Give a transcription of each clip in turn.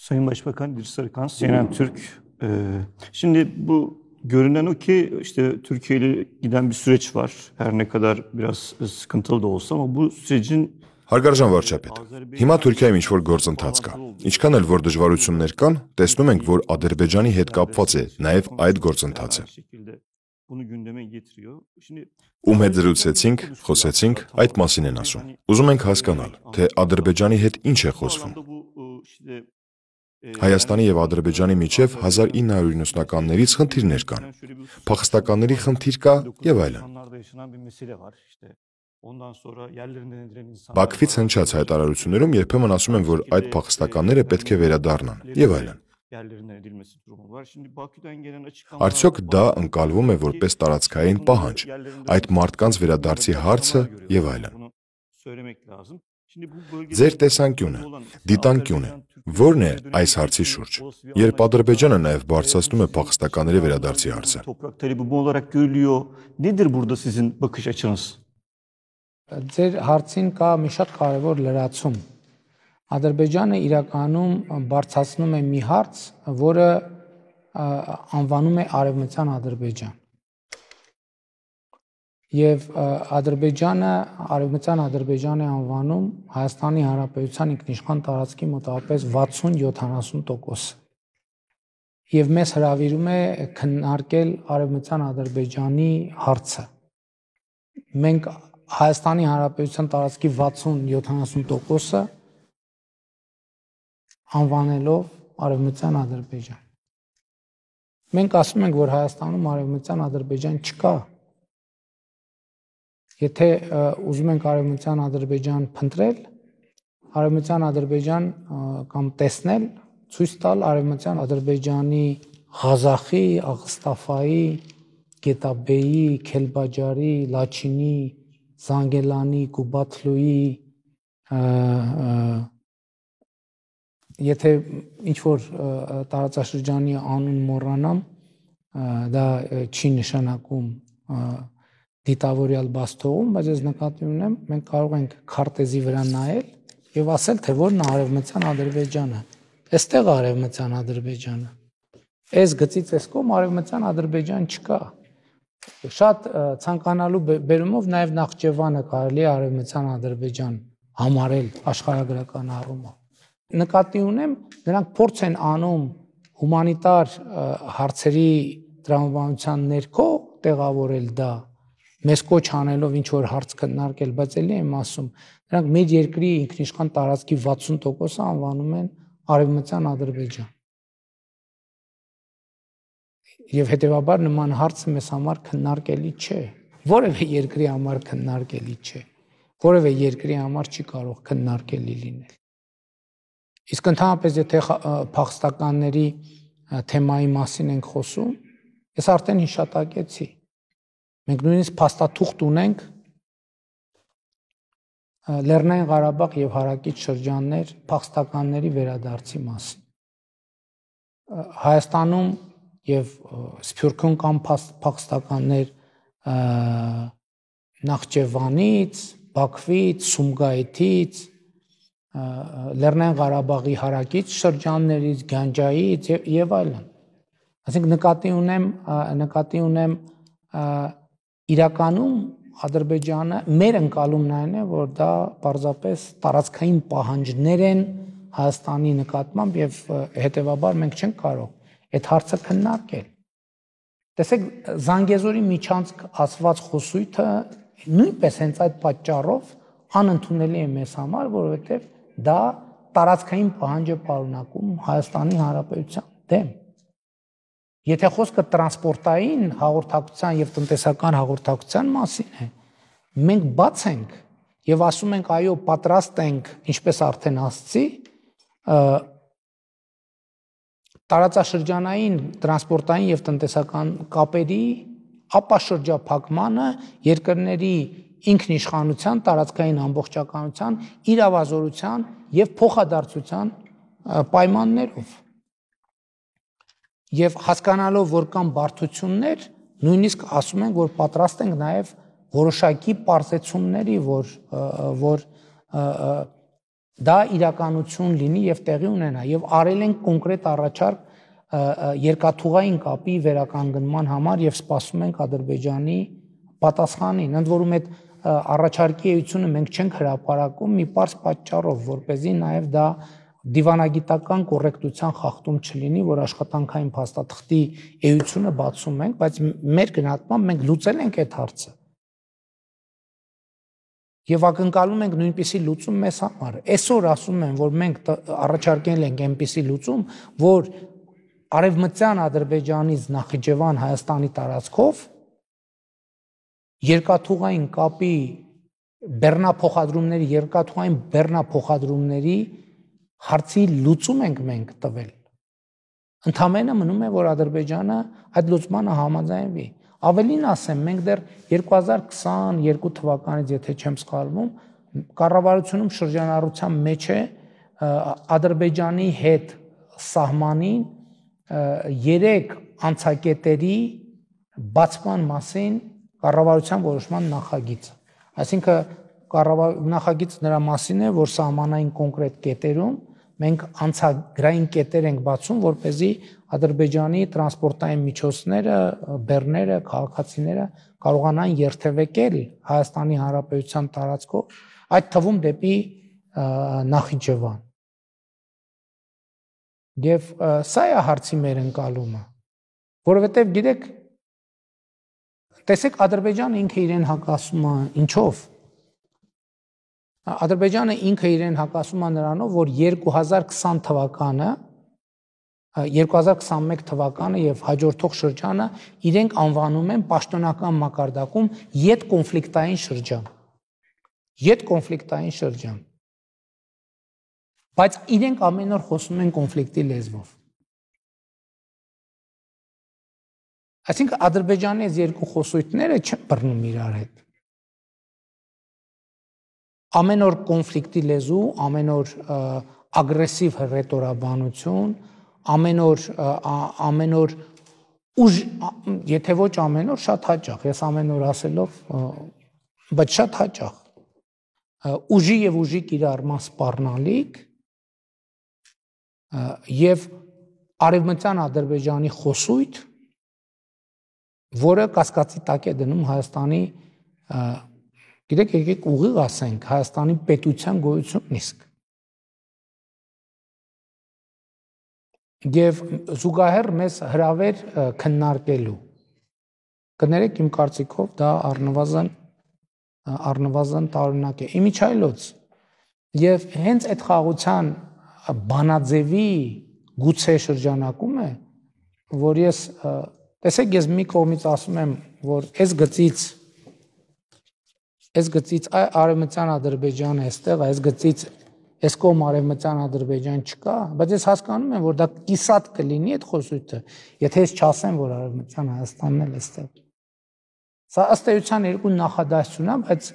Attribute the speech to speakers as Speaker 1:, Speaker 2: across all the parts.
Speaker 1: Sayın Başbakan İdris Sarıkan, CNN Türk. Şimdi bu görünen o ki işte Türkiye ile giden bir süreç var. Her ne kadar biraz sıkıntılı da olsa ama bu sürecin
Speaker 2: Հարգարժան վարչապետ, հիմա Թուրքիայում ինչ-որ գործընթաց կա։ Ինչքան էլ որ դժվարություններ կան, տեսնում ենք, որ Ադրբեջանի հետ կապված է նաև այդ գործընթացը։ Ում հետ զրուցեցինք, խոսեցինք, այդ մասին են ասում։ Ուզում ենք հասկանալ, թե Ադրբեջանի հետ ինչ է խոսվում։ Հայաստանի եւ Ադրբեջանի միջև 1990-ականներից խնդիրներ կան։ Փախստականների խնդիր կա եւ այլն։ Բաքվից հնչած հայտարարություններում երբեմն ասում են, որ այդ փախստականները պետք է վերադառնան եւ այլն։ Արդյոք դա ընկալվում է որպես տարածքային պահանջ, այդ մարդկանց վերադարձի հարցը եւ այլն։ Ձեր տեսանկյունը, դիտանկյունը ո՞րն է այս հարցի շուրջ, երբ Ադրբեջանը նաև բարձրացնում է փախստականների վերադարձի հարցը։
Speaker 3: Ձեր հարցին կա մի շատ կարևոր լրացում։ Ադրբեջանը իրականում բարձրացնում է մի հարց, որը անվանում է Արևմտյան Ադրբեջան։ Եվ Ադրբեջանը Արևմտյան Ադրբեջան է անվանում Հայաստանի Հանրապետության ինքնիշխան տարածքի մոտավորապես 60-70%-ը։ Եվ մեզ հրավիրում է քննարկել Արևմտյան Ադրբեջանի հարցը։ Մենք Հայաստանի Հանրապետության տարածքի 60-70%-ը անվանելով Արևմտյան Ադրբեջան։ Մենք ասում ենք, որ Հայաստանում Արևմտյան Ադրբեջան չկա։ Եթե ուզում ենք Արևմտյան Ադրբեջան փնտրել, Արևմտյան Ադրբեջան կամ տեսնել, ցույց տալ Արևմտյան Ադրբեջանի Ղազախի, Աղստաֆայի, Գետաբեի, Քելբաջարի, Լաչինի, Զանգելանի, Կուբաթլուի, եթե ինչ-որ տարածաշրջանի անուն մոռանամ, դա չի նշանակում դիտավորյալ բաց թողում, բայց ես նկատի ունեմ, մենք կարող ենք քարտեզի վրա նայել եւ ասել, թե որն է Արևմտյան Ադրբեջանը։ Այստեղ է Արևմտյան Ադրբեջանը։ Այս գծից այս կողմ Արևմտյան Ադրբեջան չկա։ Շատ ցանկանալու բերումով նաեւ Նախճեվանը կարելի է Արևմտյան Ադրբեջան համարել աշխարհագրական առումով։ Նկատի ունեմ, նրանք փորձ են անում հումանիտար հարցերի տրամաբանության ներքո տեղավորել դա, մեզ կոչ անելով ինչ-որ հարց քննարկել, բայց էլի եմ ասում, նրանք մեր երկրի ինքնիշխան տարածքի 60%-ը անվանում են Արևմտյան Ադրբեջան։ Եվ հետևաբար նման հարցը մեզ համար քննարկելի չէ, որևէ երկրի համար քննարկելի չէ, որևէ երկրի համար չի կարող քննարկելի լինել։ Իսկ ընդհանրապես եթե փախստականների թեմայի մասին ենք խոսում, ես արդեն հիշատակեցի։ Մենք նույնիսկ փաստաթուղթ ունենք Լեռնային Ղարաբաղ եւ հարակից շրջաններ փախստականների վերադարձի մասին։ Հայաստանում եւ Սփյուռքում կան փախստականներ Նախճեվանից, Բաքվից, Սումգայիթից, Լեռնային Ղարաբաղի հարակից շրջաններից, Գանջայից եւ այլն։ Այսինքն նկատի ունեմ իրականում Ադրբեջանը մեր ընկալումն այն է, որ դա պարզապես տարածքային պահանջներ են Հայաստանի նկատմամբ եւ հետեւաբար մենք չենք կարող այդ հարցը քննարկել։ Տեսեք, Զանգեզուրի միջանցք ասված խոսույթը նույնպես հենց այդ պատճառով անընդունելի է մեզ համար, որովհետեւ դա տարածքային պահանջ է պարունակում Հայաստանի Հանրապետության դեմ։ Եթե խոսքը տրանսպորտային հաղորդակցության եւ տնտեսական հաղորդակցության մասին է, մենք բաց ենք եւ ասում ենք այո, պատրաստ ենք, ինչպես արդեն ասացի, տարածաշրջանային տրանսպորտային եւ տնտեսական կապերի ապաշրջափակմանը երկրների ինքնիշխանության, տարածքային ամբողջականության, իրավազորության եւ փոխադարձության պայմաններով։ Եվ հասկանալով, որ կան բարդություններ, նույնիսկ ասում ենք, որ պատրաստ ենք նաև որոշակի պարզեցումների, որ դա իրականություն լինի եւ տեղի ունենա եւ արել են կոնկրետ առաջարկ երկաթուղային կապի վերականգնման համար եւ սպասում ենք Ադրբեջանի պատասխանին։ Ընդ որում այդ առաջարկի էությունը մենք չենք հրապարակում մի պարզ պատճառով, որպեսզի նաեւ դա դիվանագիտական կոռեկտության խախտում չլինի, որ աշխատանքային փաստաթղթի էությունը բացում ենք, բայց մեր գնահատմամբ մենք լուծել ենք այդ հարցը։ Եվ ակնկալում ենք նույնպիսի լուծում մեզ համար։ Այսօր ասում են, որ մենք առաջարկել ենք այնպիսի լուծում, որ Արևմտյան Ադրբեջանից Նախիջևան Հայաստանի տարածքով երկաթուղային կապի բեռնափոխադրումների, երկաթուղային բեռնափոխադրումների հարցի լուծում ենք մենք տվել։ Ընդամենը մնում է, որ Ադրբեջանը այդ լուծմանը համաձայնվի։ Ավելին ասեմ, մենք դեռ 2022 թվականից, եթե չեմ սխալվում, կառավարությունում շրջանառության մեջ է Ադրբեջանի հետ սահմանին 3 անցակետերի բացման մասին կառավարության որոշման նախագիծ։ Այսինքն նախագիծ նրա մասին է, որ սահմանային կոնկրետ կետերում մենք անցագրային կետեր ենք բացում, որպեսզի Ադրբեջանի տրանսպորտային միջոցները, բեռները, քաղաքացիները կարողանան երթևեկել Հայաստանի Հանրապետության տարածքով, այդ թվում դեպի Նախիջևան։ Եվ սա է հարցի մեր ընկալումը, որովհետև գիտեք, տեսեք Ադրբեջանը ինքը իրեն հակասում է ինչով։ Ադրբեջանը ինքը իրեն հակասում է նրանով, որ 2020 թվականը 2021 թվականը եւ հաջորդող շրջանը իրենք անվանում են պաշտոնական մակարդակում յետ կոնֆլիկտային շրջան։ Յետ կոնֆլիկտային շրջան։ Բայց իրենք ամեն օր խոսում են կոնֆլիկտի լեզվով։ Այսինքն Ադրբեջանի այս երկու խոսույթները չեն բռնում իրար հետ։ Ամեն օր կոնֆլիկտի լեզու, ամեն օր ագրեսիվ ռետորաբանություն, ամեն օր ուժ, եթե ոչ ամեն օր, շատ հաճախ, ես ամեն օր ասելով, բայց շատ հաճախ ուժի եւ ուժի կիրառման սպառնալիք եւ Արևմտյան Ադրբեջանի խոսույթ, որը կասկածի տակ է դնում Հայաստանի, գիտեք, եկեք ուղիղ ասենք, Հայաստանի պետության գոյությունն իսկ։ Եվ զուգահեռ մեզ հրավեր քննարկելու։ Կներեք իմ կարծիքով դա առնվազն տարօրինակ է։ Իմիջայլոց եւ հենց այդ խաղաղության բանաձևի գուցե շրջանակում է, որ ես տեսեք ես մի կողմից ասում եմ, որ այս գծից Արևմտյան Ադրբեջանը էստեղ, այս գծից այս կողմ Արևմտյան Ադրբեջան չկա, բայց ես հասկանում եմ, որ դա կիսատ կլինի այդ խոսույթը, եթե ես չասեմ, որ Արևմտյան Հայաստանն էլ էստեղ։ Սա ըստ էության երկու նախադասություն է, բայց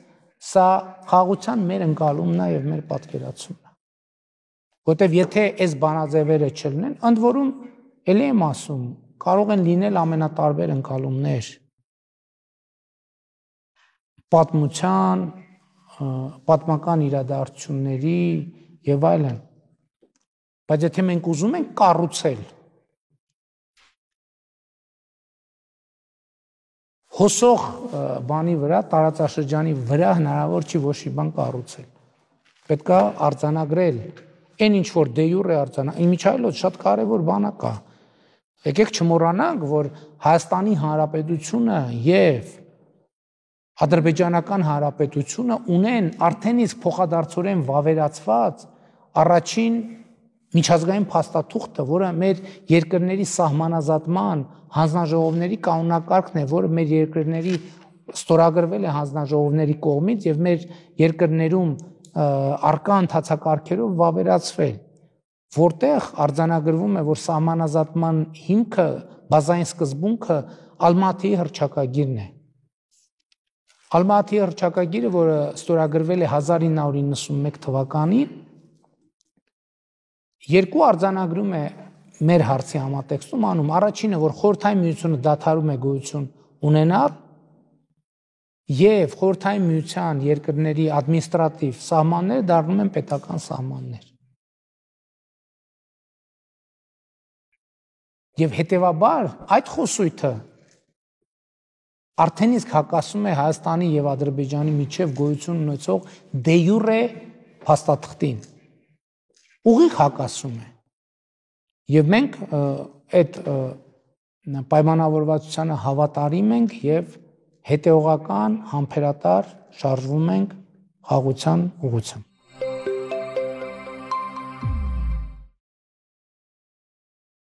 Speaker 3: սա խաղաղության մեր ընկալումն է եւ մեր պատկերացումն է։ Որտեւ եթե այս բանաձևերը չլինեն, ընդ որում ելի եմ ասում, կարող են լինել ամենատարբեր ընկալումներ պատմության, պատմական իրադարձությունների եւ այլն։ Բայց եթե մենք ուզում ենք կառուցել հոսող բանի վրա, տարածաշրջանի վրա հնարավոր չի ոչ մի բան կառուցել։ Պետք է արձանագրել այն ինչ որ դե յուրե իմիջայլոց շատ կարևոր բան կա։ Եկեք չմոռանանք, որ Հայաստանի Հանրապետությունը եւ Ադրբեջանական Հանրապետությունը ունեն արդեն իսկ փոխադարձորեն վավերացված առաջին միջազգային փաստաթուղթը, որը մեր երկրների սահմանազատման հանձնաժողովների կանոնակարգն է, որը մեր երկրների ստորագրվել է հանձնաժողովների կողմից եւ մեր երկրներում արկա ընթացակարգերով վավերացվել, որտեղ արձանագրվում է, որ սահմանազատման հիմքը, բազային սկզբունքը Ալմատիի հռչակագիրն է։ Ալմատիի հռչակագիրը, որը ստորագրվել է 1991 թվականին, երկու արձանագրում է մեր հարցի համատեքստում անում։ Առաջինը, որ Խորհրդային Միությունը դադարում է գոյություն ունենալ, եւ խորհրդային միության երկրների ադմինիստրատիվ սահմանները դառնում են պետական սահմաններ։ Եվ հետեւաբար այդ խոսույթը արդեն իսկ հակասում է Հայաստանի եւ Ադրբեջանի միջև գոյություն ունեցող դե յուրե փաստաթղթին։ Ուղիղ հակասում է։ Եվ մենք այդ պայմանավորվածությանը հավատարիմ ենք եւ հետեւողական, համբերատար շարժվում ենք խաղաղության ուղղությամբ։